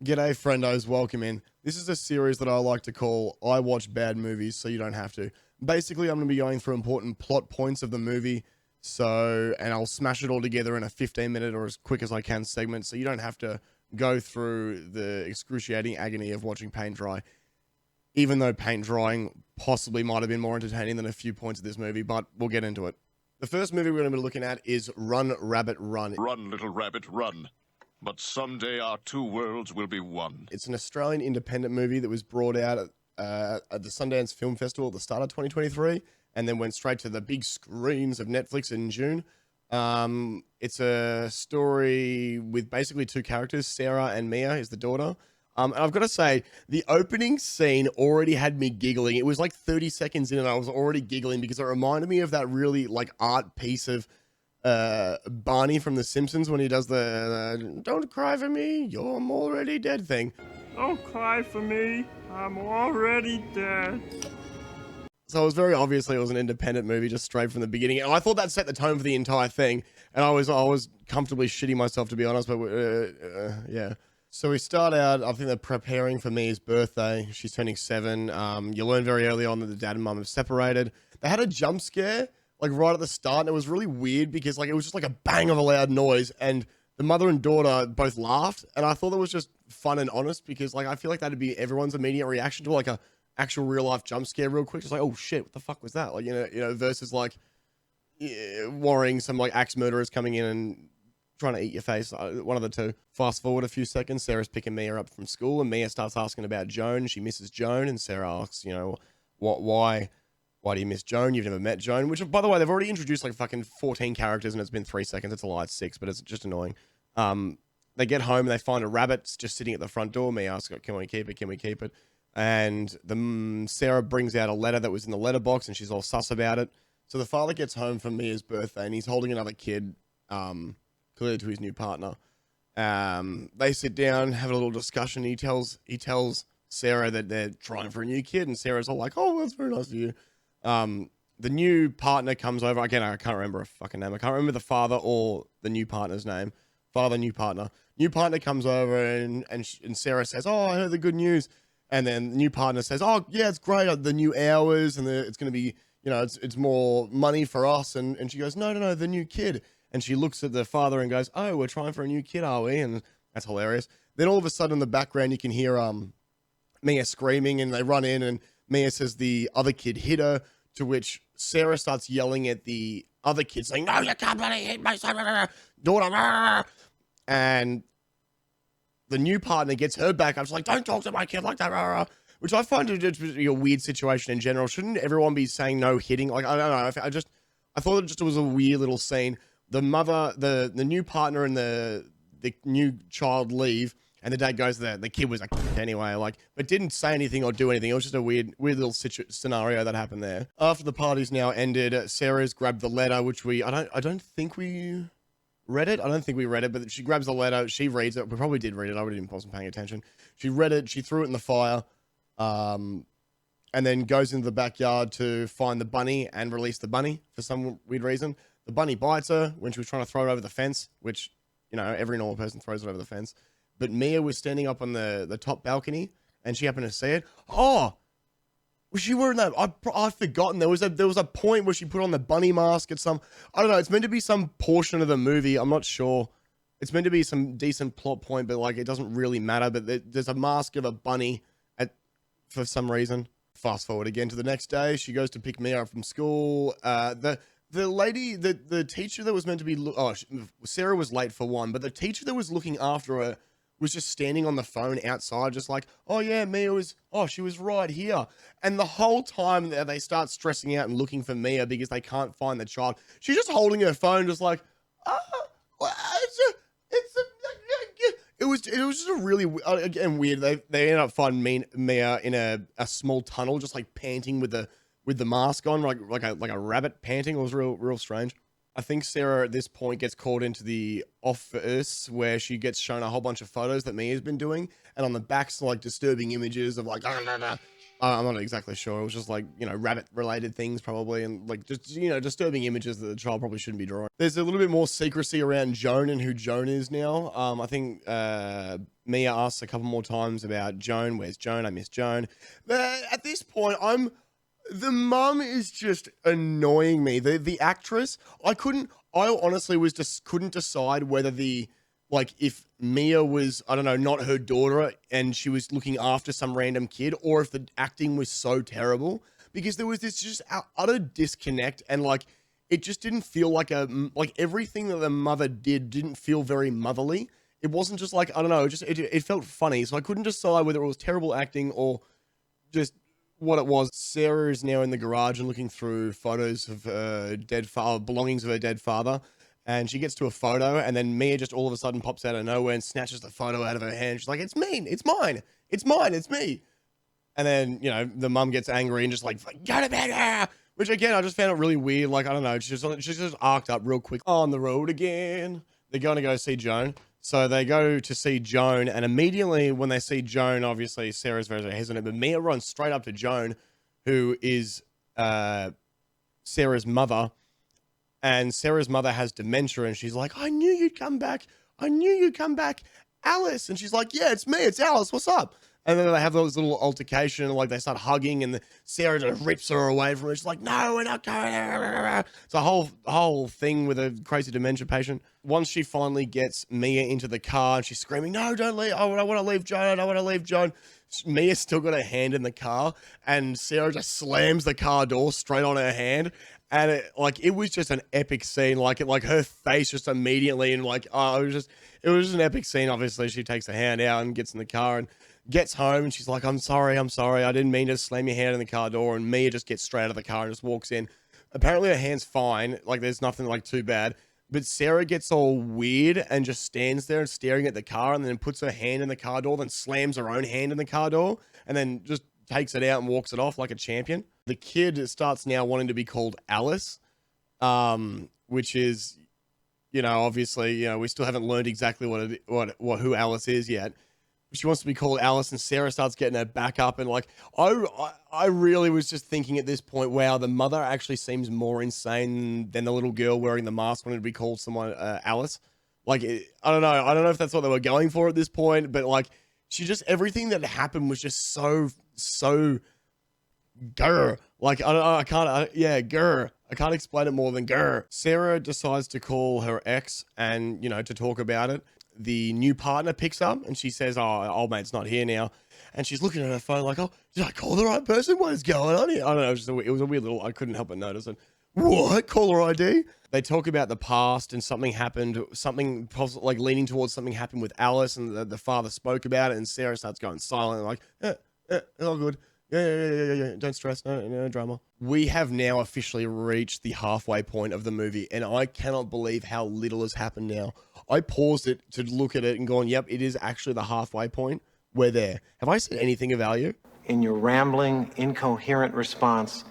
G'day, friendos. Welcome in. This is a series that I like to call I Watch Bad Movies So You Don't Have to. Basically, I'm going to be going through important plot points of the movie. And I'll smash it all together in a 15-minute or as quick as I can segment so you don't have to go through the excruciating agony of watching paint dry. Even though paint drying possibly might have been more entertaining than a few points of this movie, but we'll get into it. The first movie we're going to be looking at is Run, Rabbit, Run. Run, little rabbit, run. But someday our two worlds will be one. It's an Australian independent movie that was brought out at the Sundance Film Festival at the start of 2023 and then went straight to the big screens of Netflix in June. It's a story with basically two characters. Sarah and Mia is the daughter. And I've got to say, the opening scene already had me giggling. It was like 30 seconds in and I was already giggling because it reminded me of that really like art piece of Barney from The Simpsons when he does the "Don't cry for me, I'm already dead" thing. Don't cry for me, I'm already dead. So it was very obviously it was an independent movie just straight from the beginning. And I thought that set the tone for the entire thing. And I was comfortably shitting myself, to be honest, but yeah. So we start out, I think they're preparing for Mia's birthday. She's turning 7. You learn very early on that the dad and mum have separated. They had a jump scare like right at the start, and it was really weird because like it was just like a bang of a loud noise, and the mother and daughter both laughed, and I thought that was just fun and honest because like I feel like that'd be everyone's immediate reaction to like a actual real life jump scare real quick, just like, oh shit, what the fuck was that? Like versus like worrying some like axe murderers coming in and trying to eat your face. One of the two. Fast forward a few seconds, Sarah's picking Mia up from school, and Mia starts asking about Joan. She misses Joan, and Sarah asks, why do you miss Joan? You've never met Joan. Which, by the way, they've already introduced like fucking 14 characters and it's been 3 seconds. It's a lie, it's 6, but it's just annoying. They get home and they find a rabbit just sitting at the front door. Me asks, can we keep it? Can we keep it? And Sarah brings out a letter that was in the letterbox and she's all sus about it. So the father gets home for Mia's birthday and he's holding another kid, clearly to his new partner. They sit down, have a little discussion. He tells Sarah that they're trying for a new kid, and Sarah's all like, oh, that's very nice of you. The new partner comes over. Again, I can't remember a fucking name. I can't remember the father or the new partner's name. Father, new partner. New partner comes over and Sarah says, oh, I heard the good news. And then the new partner says, oh, yeah, it's great. The new hours and it's going to be, it's more money for us. And she goes, no, the new kid. And she looks at the father and goes, oh, we're trying for a new kid, are we? And that's hilarious. Then all of a sudden in the background, you can hear Mia screaming and they run in and Mia says the other kid hit her, to which Sarah starts yelling at the other kid saying, no, you can't bloody hit my son, daughter. And the new partner gets her back up. She's like, don't talk to my kid like that. Which I find to be a weird situation in general. Shouldn't everyone be saying no hitting? Like, I don't know. I thought it was a weird little scene. The mother, the new partner and the new child leave. And the dad goes there. The kid was a kid anyway, but didn't say anything or do anything. It was just a weird little scenario that happened there. After the party's now ended, Sarah's grabbed the letter, which I don't think we read it. I don't think we read it, but she grabs the letter. She reads it. We probably did read it. I wasn't paying attention. She read it. She threw it in the fire, and then goes into the backyard to find the bunny and release the bunny for some weird reason. The bunny bites her when she was trying to throw it over the fence, which every normal person throws it over the fence. But Mia was standing up on the top balcony, and she happened to see it. Oh, was she wearing that? I've forgotten. There was a point where she put on the bunny mask at some. I don't know. It's meant to be some portion of the movie. I'm not sure. It's meant to be some decent plot point, but like it doesn't really matter. But there's a mask of a bunny for some reason. Fast forward again to the next day. She goes to pick Mia up from school. The lady, the teacher that was meant to be. Sarah was late for one, but the teacher that was looking after her was just standing on the phone outside, just like, oh yeah, she was right here. And the whole time they start stressing out and looking for Mia because they can't find the child. She's just holding her phone, just like, it was just a really, again, weird. They end up finding Mia in a small tunnel, just like panting with the mask on, like a rabbit panting. It was real strange. I think Sarah at this point gets called into the office where she gets shown a whole bunch of photos that Mia's been doing. And on the back's like disturbing images of like, I'm not exactly sure. It was just like, you know, rabbit related things probably. And like just, you know, disturbing images that the child probably shouldn't be drawing. There's a little bit more secrecy around Joan and who Joan is now. I think Mia asks a couple more times about Joan. Where's Joan? I miss Joan. At this point, the mum is just annoying me. The actress, I honestly couldn't decide whether if Mia was, I don't know, not her daughter and she was looking after some random kid, or if the acting was so terrible, because there was this just utter disconnect, and like it just didn't feel like everything that the mother didn't feel very motherly. It wasn't just like, I don't know, it felt funny. So I couldn't decide whether it was terrible acting or just what it was. Sarah is now in the garage and looking through photos of belongings of her dead father. And she gets to a photo, and then Mia just all of a sudden pops out of nowhere and snatches the photo out of her hand. She's like, "It's me, it's mine, it's mine, it's me." And then, you know, the mum gets angry and just like, "Go to bed!" Which again, I just found it really weird. Like, I don't know, she's just arced up real quick. On the road again. They're going to go see Joan. So they go to see Joan, and immediately when they see Joan, obviously Sarah's very hesitant, but Mia runs straight up to Joan, who is Sarah's mother. And Sarah's mother has dementia, and she's like, "I knew you'd come back. I knew you'd come back, Alice." And she's like, "Yeah, it's me. It's Alice. What's up?" And then they have those little altercation, like they start hugging, and Sarah just rips her away from her. She's like, "No, we're not going." It's a whole thing with a crazy dementia patient. Once she finally gets Mia into the car, and she's screaming, "No, don't leave. I want to leave Joan. I want to leave Joan." Mia's still got her hand in the car, and Sarah just slams the car door straight on her hand. And it was just an epic scene. Like her face just immediately, and it was just an epic scene. Obviously, she takes her hand out and gets in the car and gets home, and she's like, I'm sorry. I didn't mean to slam your hand in the car door." And Mia just gets straight out of the car and just walks in. Apparently her hand's fine. Like there's nothing like too bad. But Sarah gets all weird and just stands there and staring at the car, and then puts her hand in the car door, then slams her own hand in the car door, and then just takes it out and walks it off like a champion. The kid starts now wanting to be called Alice, which is, you know, obviously, you know, we still haven't learned exactly who Alice is yet. She wants to be called Alice, and Sarah starts getting her back up, and like, I really was just thinking at this point, wow, the mother actually seems more insane than the little girl wearing the mask wanted to be called someone Alice. Like, I don't know if that's what they were going for at this point, but like, everything that happened was just so grr. Like, I can't explain it more than grr. Sarah decides to call her ex and, you know, to talk about it. The new partner picks up and she says, "Oh, old mate's not here now." And she's looking at her phone like, "Oh, did I call the right person? What is going on here?" I don't know. It was a weird little, I couldn't help but notice it. What? Caller ID? They talk about the past, and something happened, something like leaning towards something happened with Alice, and the father spoke about it, and Sarah starts going silent, like, it's all good. Yeah. Don't stress. No drama. We have now officially reached the halfway point of the movie, and I cannot believe how little has happened now. I paused it to look at it and gone, yep, it is actually the halfway point. We're there. Have I said anything of value? In your rambling, incoherent response,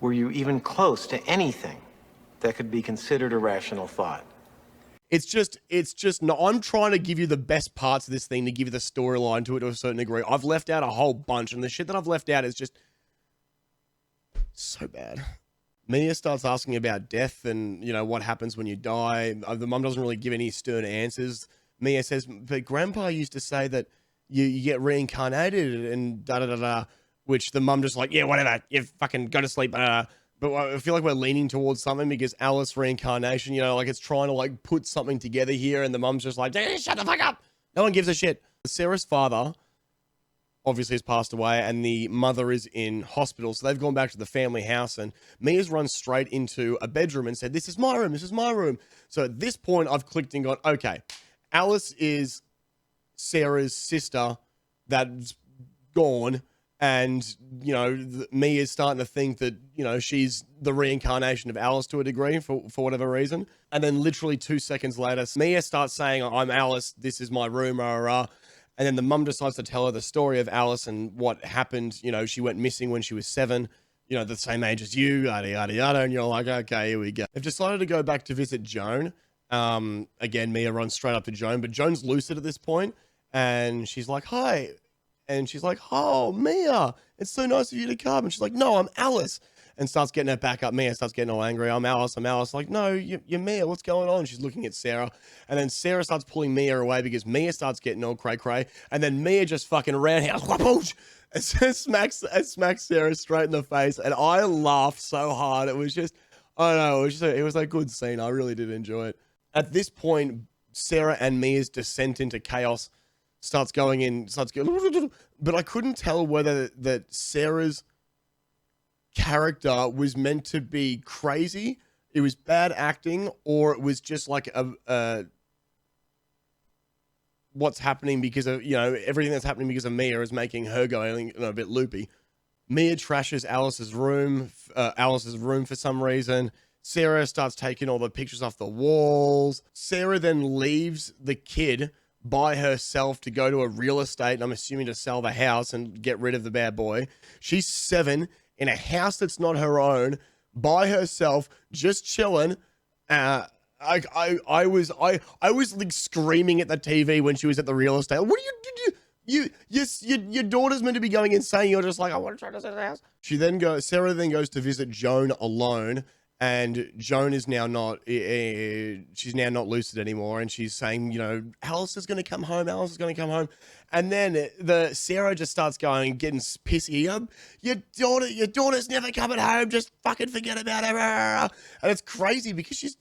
were you even close to anything that could be considered a rational thought? It's just no, I'm trying to give you the best parts of this thing to give you the storyline to it to a certain degree. I've left out a whole bunch, and the shit that I've left out is just so bad. Mia starts asking about death and, you know, what happens when you die. The mum doesn't really give any stern answers. Mia says, "But Grandpa used to say that you get reincarnated and da-da-da-da," which the mum just like, "Yeah, whatever, you fucking go to sleep." But I feel like we're leaning towards something because Alice reincarnation, you know, like it's trying to like put something together here, and the mum's just like, "Shut the fuck up. No one gives a shit." Sarah's father obviously has passed away, and the mother is in hospital. So they've gone back to the family house, and Mia's run straight into a bedroom and said, "This is my room. This is my room." So at this point I've clicked and gone, okay, Alice is Sarah's sister that's gone. And, you know, Mia's starting to think that, you know, she's the reincarnation of Alice to a degree for whatever reason. And then literally 2 seconds later, Mia starts saying, "I'm Alice. This is my room." And then the mum decides to tell her the story of Alice and what happened. You know, she went missing when she was 7, you know, the same age as you, yada, yada, yada. And you're like, okay, here we go. They've decided to go back to visit Joan. Again, Mia runs straight up to Joan, but Joan's lucid at this point, and she's like, "Hi." And she's like, oh, Mia, it's so nice of you to come. And she's like, no, I'm Alice. And starts getting her back up. Mia starts getting all angry. I'm Alice. I'm Alice. Like, no, you're Mia. What's going on? She's looking at Sarah. And then Sarah starts pulling Mia away because Mia starts getting all cray-cray. And then Mia just fucking roundhouse, whoosh, and smacks Sarah straight in the face. And I laughed so hard. It was just, I don't know, it was a good scene. I really did enjoy it. At this point, Sarah and Mia's descent into chaos starts going, but I couldn't tell whether that Sarah's character was meant to be crazy, it was bad acting, or it was just like a what's happening because of, you know, everything that's happening because of Mia is making her going a bit loopy. Mia trashes Alice's room for some reason. Sarah starts taking all the pictures off the walls. Sarah then leaves the kid by herself to go to a real estate, and I'm assuming to sell the house and get rid of the bad boy. She's 7 in a house that's not her own, by herself, just chilling. I was like screaming at the TV when she was at the real estate. What do your daughter's meant to be going insane. You're just like, I want to try to sell the house. Sarah then goes to visit Joan alone. And Joan is now not, she's now not lucid anymore. And she's saying, you know, Alice is going to come home. Alice is going to come home. And then Sarah just starts going, getting pissy. Your daughter's never coming home. Just fucking forget about her. And it's crazy because she's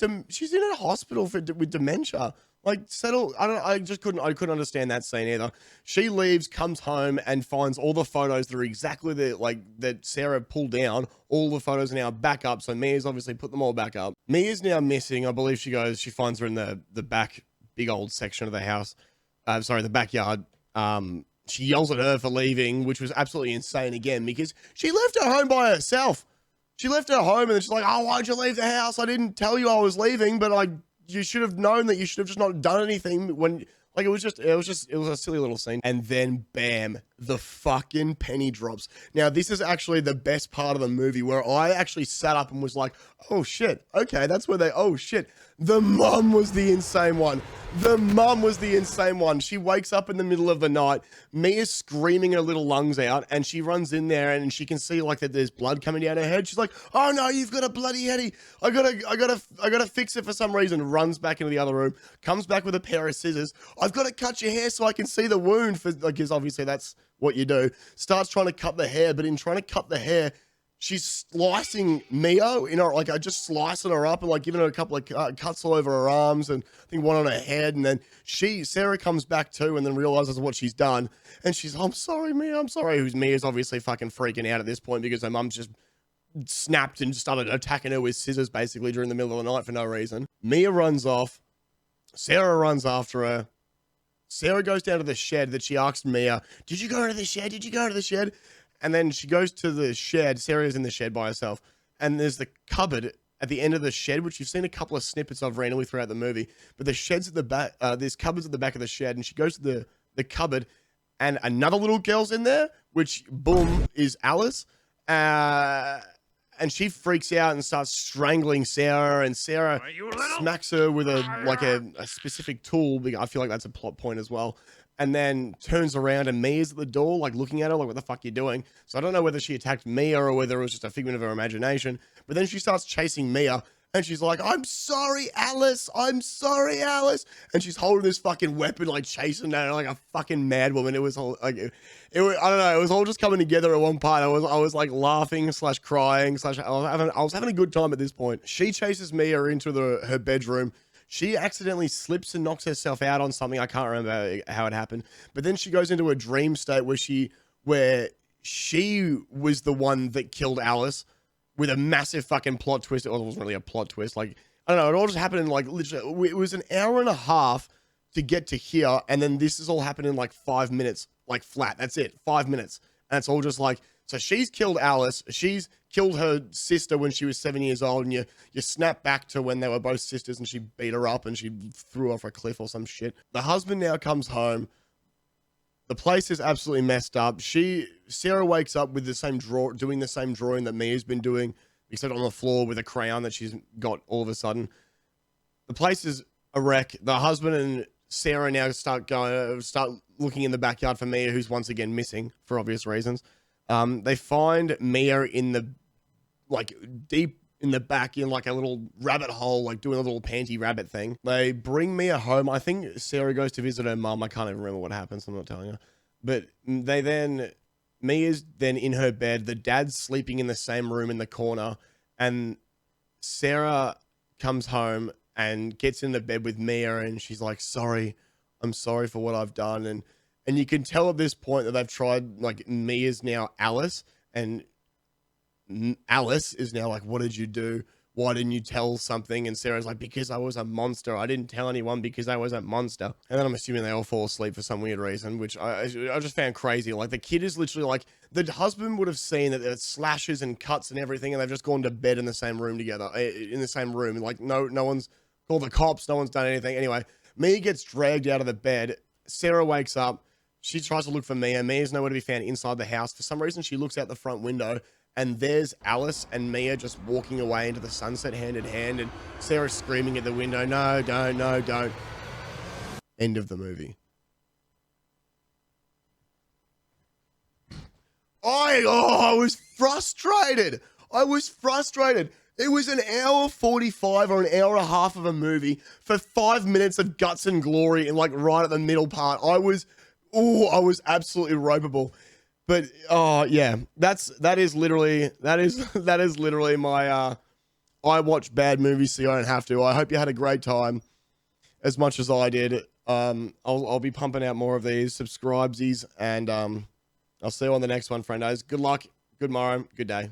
in a hospital with dementia. Like, settle. I couldn't understand that scene either. She leaves, comes home, and finds all the photos that are exactly that Sarah pulled down. All the photos are now back up. So Mia's obviously put them all back up. Mia's now missing. I believe she finds her in the back, big old section of the house. The backyard. She yells at her for leaving, which was absolutely insane again because she left her home by herself. She left her home and then she's like, oh, why'd you leave the house? I didn't tell you I was leaving, but you should have known that you should have just not done anything when, like, it was a silly little scene. And then bam, the fucking penny drops. Now, this is actually the best part of the movie where I actually sat up and was like, oh shit. Okay. That's where oh shit. The mum was the insane one. She wakes up in the middle of the night. Mia's screaming her little lungs out, and she runs in there, and she can see like that there's blood coming down her head. She's like, "Oh no, you've got a bloody heady! I gotta fix it for some reason." Runs back into the other room, comes back with a pair of scissors. I've got to cut your hair so I can see the wound, because obviously that's what you do. Starts trying to cut the hair, but in trying to cut the hair, she's slicing Mia, just slicing her up and like giving her a couple of cuts all over her arms and I think one on her head. And then Sarah comes back too and then realizes what she's done. And she's, I'm sorry, Mia, I'm sorry. Mia's obviously fucking freaking out at this point because her mum's just snapped and started attacking her with scissors basically during the middle of the night for no reason. Mia runs off. Sarah runs after her. Sarah goes down to the shed that she asked Mia, did you go to the shed? Did you go to the shed? And then she goes to the shed. Sarah's in the shed by herself. And there's the cupboard at the end of the shed, which you've seen a couple of snippets of randomly throughout the movie. But the shed's at the back. There's cupboards at the back of the shed. And she goes to the cupboard. And another little girl's in there, which, boom, is Alice. And she freaks out and starts strangling Sarah. And Sarah smacks her with a specific tool. I feel like that's a plot point as well. And then turns around and Mia's at the door, like looking at her, like, what the fuck are you doing? So I don't know whether she attacked Mia or whether it was just a figment of her imagination. But then she starts chasing Mia and she's like, I'm sorry, Alice. I'm sorry, Alice. And she's holding this fucking weapon, like chasing her like a fucking mad woman. It was all like, I don't know. It was all just coming together at one part. I was like laughing / crying / I was having a good time at this point. She chases Mia into her bedroom. She accidentally slips and knocks herself out on something. I can't remember how it happened. But then she goes into a dream state where she was the one that killed Alice with a massive fucking plot twist. It wasn't really a plot twist. Like, I don't know. It all just happened in like literally, it was an hour and a half to get to here. And then this is all happened in like 5 minutes, like flat. That's it. 5 minutes. And it's all just like, so she's killed Alice. She's killed her sister when she was 7 years old. And you snap back to when they were both sisters and she beat her up and she threw off a cliff or some shit. The husband now comes home. The place is absolutely messed up. Sarah wakes up with doing the same drawing that Mia's been doing, except on the floor with a crayon that she's got all of a sudden. The place is a wreck. The husband and Sarah now start looking in the backyard for Mia, who's once again missing for obvious reasons. They find Mia in the, like, deep in the back in like a little rabbit hole, like doing a little panty rabbit thing. They bring Mia home. I think Sarah goes to visit her mum. I can't even remember what happens. I'm not telling her. But Mia's then in her bed. The dad's sleeping in the same room in the corner. And Sarah comes home and gets in the bed with Mia, and she's like, sorry, I'm sorry for what I've done. And you can tell at this point that they've tried, like, Mia's now Alice, and Alice is now like, what did you do? Why didn't you tell something? And Sarah's like, because I was a monster. I didn't tell anyone because I was a monster. And then I'm assuming they all fall asleep for some weird reason, which I just found crazy. Like, the kid is literally like, the husband would have seen that there's slashes and cuts and everything, and they've just gone to bed in the same room together, in the same room. Like, no one's called the cops. No one's done anything. Anyway, Mia gets dragged out of the bed. Sarah wakes up. She tries to look for Mia. Mia's nowhere to be found inside the house. For some reason, she looks out the front window, and there's Alice and Mia just walking away into the sunset hand in hand, and Sarah's screaming at the window, no, don't. End of the movie. I was frustrated. It was an hour 45 or an hour and a half of a movie for 5 minutes of guts and glory, and like right at the middle part, I was absolutely ropeable. But yeah, that is literally my I watch bad movies so I don't have to. I hope you had a great time as much as I did. I'll be pumping out more of these subscribesies, and I'll see you on the next one, friendos. Good luck, good morrow, good day.